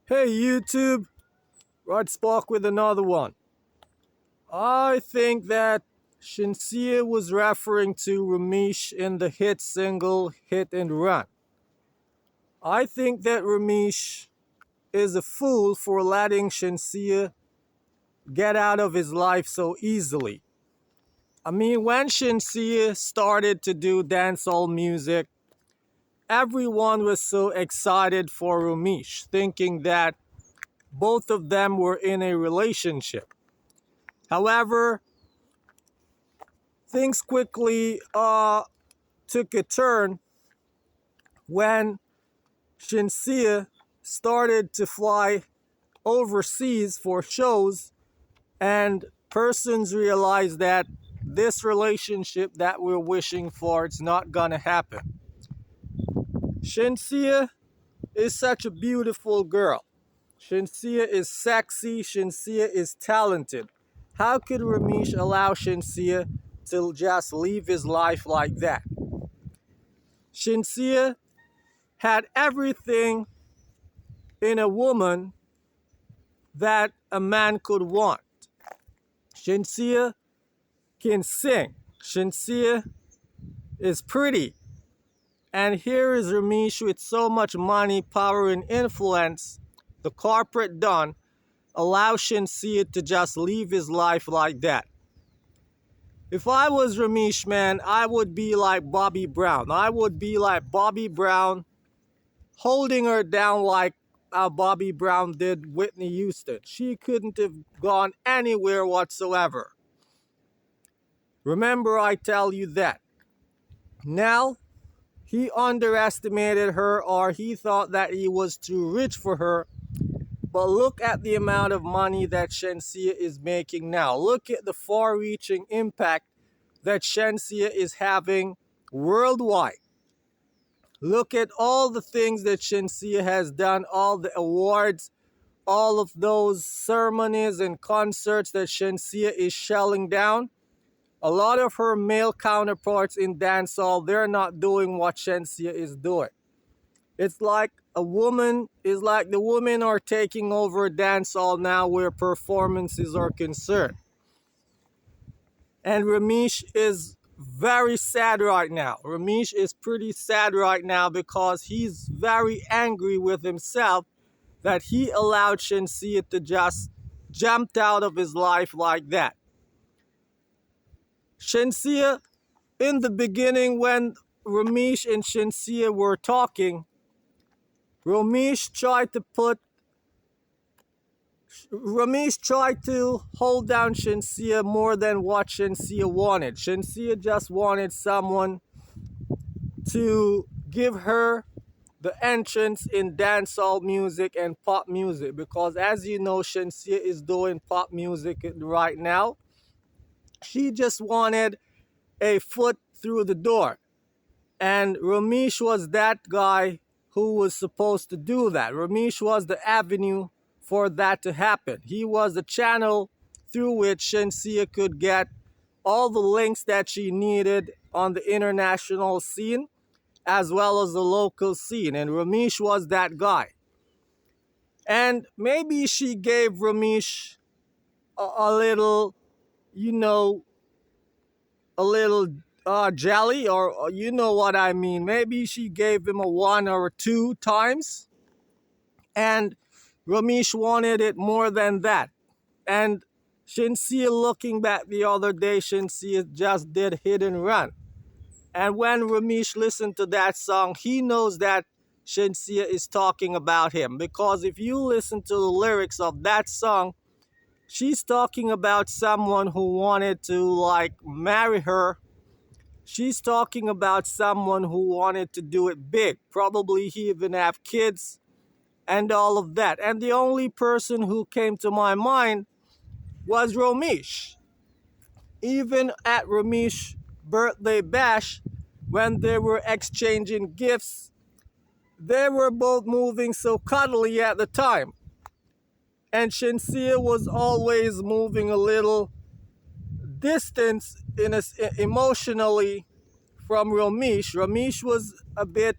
Hey YouTube, right Spock with another one. I think that Shenseea was referring to Romeich in the hit single Hit and Run. I think that Romeich is a fool for letting Shenseea get out of his life so easily. I mean, when Shenseea started to do dancehall music, everyone was so excited for Romeich, thinking that both of them were in a relationship. However, things quickly took a turn when Shenseea started to fly overseas for shows, and persons realized that this relationship that we're wishing for, it's not gonna happen. Shenseea is such a beautiful girl. Shenseea is sexy. Shenseea is talented. How could Romeich allow Shenseea to just live his life like that? Shenseea had everything in a woman that a man could want. Shenseea can sing. Shenseea is pretty. And here is Romeich with so much money, power, and influence. The corporate don allows Shenseea to just live his life like that. If I was Romeich, man, I would be like Bobby Brown. I would be like Bobby Brown, holding her down like Bobby Brown did Whitney Houston. She couldn't have gone anywhere whatsoever. Remember, I tell you that. Now, he underestimated her, or he thought that he was too rich for her. But look at the amount of money that Shenseea is making now. Look at the far-reaching impact that Shenseea is having worldwide. Look at all the things that Shenseea has done, all the awards, all of those ceremonies and concerts that Shenseea is shelling down. A lot of her male counterparts in dancehall, they're not doing what Shenseea is doing. It's like the women are taking over dancehall now where performances are concerned. And Romeich is very sad right now. Romeich is pretty sad right now because he's very angry with himself that he allowed Shenseea to just jump out of his life like that. Shenseea, in the beginning when Romeich and Shenseea were talking, Romeich tried to hold down Shenseea more than what Shenseea wanted. Shenseea just wanted someone to give her the entrance in dancehall music and pop music, because as you know, Shenseea is doing pop music right now. She just wanted a foot through the door. And Romeich was that guy who was supposed to do that. Romeich was the avenue for that to happen. He was the channel through which Shenseea could get all the links that she needed on the international scene as well as the local scene. And Romeich was that guy. And maybe she gave Romeich a little, you know, a little jelly, or you know what I mean. Maybe she gave him a one or two times, and Romeich wanted it more than that. And Shenseea, looking back the other day, Shenseea just did Hit and Run. And when Romeich listened to that song, he knows that Shenseea is talking about him, because if you listen to the lyrics of that song, she's talking about someone who wanted to like marry her. She's talking about someone who wanted to do it big. Probably he even have kids and all of that. And the only person who came to my mind was Romeich. Even at Romeich's birthday bash, when they were exchanging gifts, they were both moving so cuddly at the time. And Shenseea was always moving a little distance emotionally from Romeich. Romeich was a bit,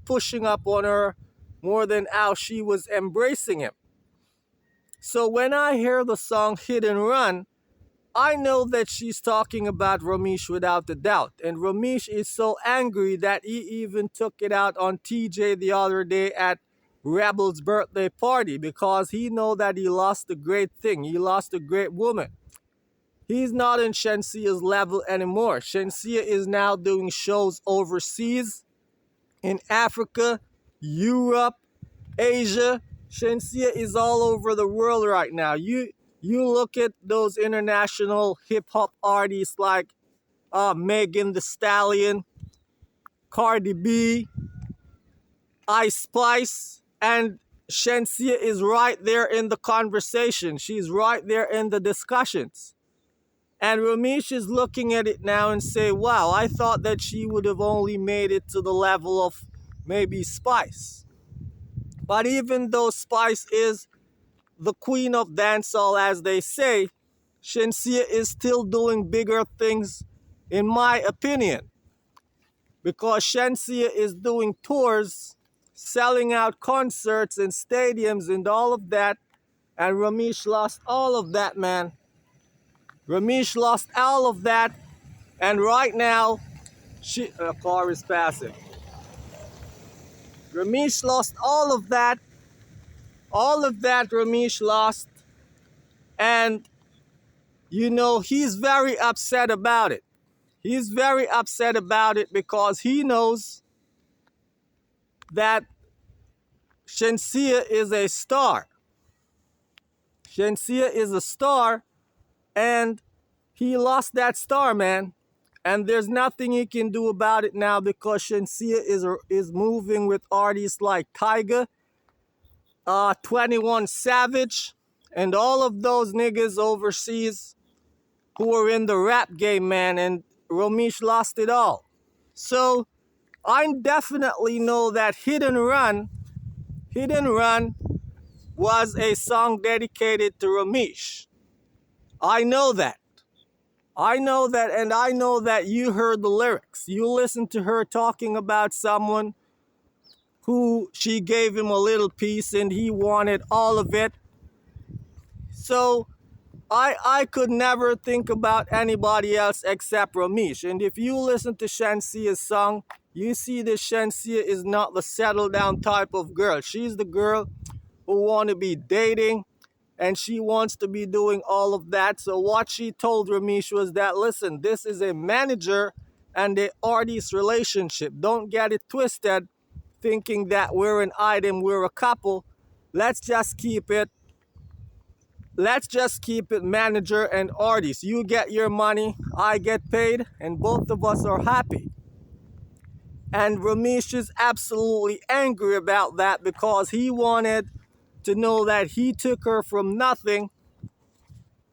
pushing up on her, more than how she was embracing him. So when I hear the song Hit and Run, I know that she's talking about Romeich without a doubt. And Romeich is so angry that he even took it out on TJ the other day at Rebel's birthday party because he know that he lost a great thing. He lost a great woman. He's not in Shenseea's level anymore. Shenseea is now doing shows overseas in Africa, Europe, Asia. Shenseea is all over the world right now. You look at those international hip hop artists like Megan Thee Stallion, Cardi B, Ice Spice, and Shenseea is right there in the conversation. She's right there in the discussions. And Romeich is looking at it now and say, wow, I thought that she would have only made it to the level of maybe Spice. But even though Spice is the queen of dancehall, as they say, Shenseea is still doing bigger things, in my opinion. Because Shenseea is doing tours, selling out concerts and stadiums and all of that. And Romeich lost all of that, man. Romeich lost all of that. And right now, a car is passing. Romeich lost all of that. All of that Romeich lost. And, you know, he's very upset about it. He's very upset about it because he knows that Shenseea is a star. Shenseea is a star, and he lost that star, man. And there's nothing he can do about it now because Shenseea is moving with artists like Tyga, 21 Savage, and all of those niggas overseas who are in the rap game, man. And Romeich lost it all. So I definitely know that Hit and Run was a song dedicated to Romeich. I know that. And I know that you heard the lyrics. You listened to her talking about someone who she gave him a little piece and he wanted all of it. So I could never think about anybody else except Romeich. And if you listen to Shenseea's song, you see that Shenseea is not the settle down type of girl. She's the girl who want to be dating, and she wants to be doing all of that. So what she told Romeich was that, listen, this is a manager and an artist relationship. Don't get it twisted, thinking that we're an item, we're a couple. Let's just keep it manager and artist. You get your money, I get paid, and both of us are happy. And Romeich is absolutely angry about that because he wanted to know that he took her from nothing,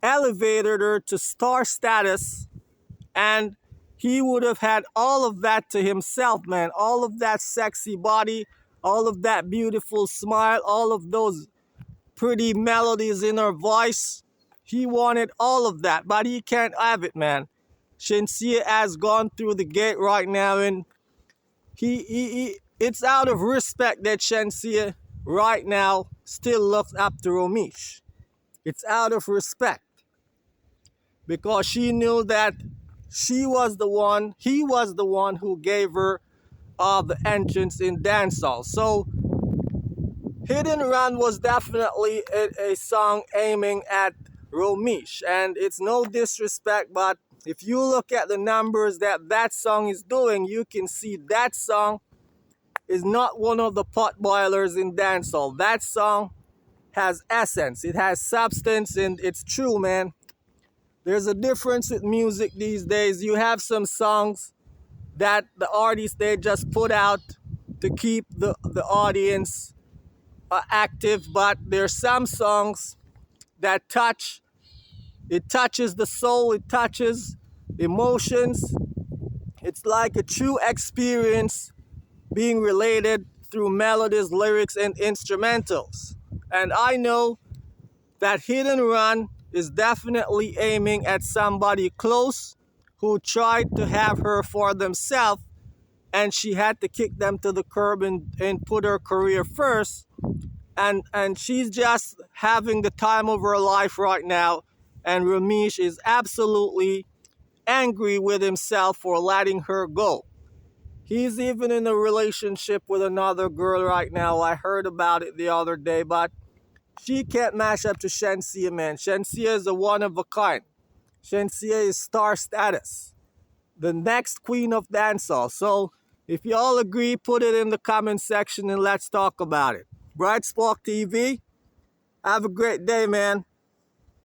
elevated her to star status, and he would have had all of that to himself, man. All of that sexy body, all of that beautiful smile, all of those pretty melodies in her voice. He wanted all of that, but he can't have it, man. Shenseea has gone through the gate right now, and it's out of respect that Shenseea right now still looks up to Romeich. It's out of respect because she knew that he was the one who gave her the entrance in dancehall. So Hit and Run was definitely a song aiming at Romeich, and it's no disrespect, but if you look at the numbers that song is doing, you can see that song is not one of the pot boilers in dancehall. That song has essence, it has substance, and it's true, man. There's a difference with music these days. You have some songs that the artists, they just put out to keep the audience active, but there's some songs that touches the soul, it touches emotions. It's like a true experience being related through melodies, lyrics, and instrumentals. And I know that Hit and Run is definitely aiming at somebody close who tried to have her for themselves and she had to kick them to the curb and put her career first. And she's just having the time of her life right now. And Romeich is absolutely angry with himself for letting her go. He's even in a relationship with another girl right now. I heard about it the other day, but she can't match up to Shenseea, man. Shenseea is a one of a kind. Shenseea is star status, the next queen of dancehall. So if you all agree, put it in the comment section and let's talk about it. Bright Spock TV, have a great day, man.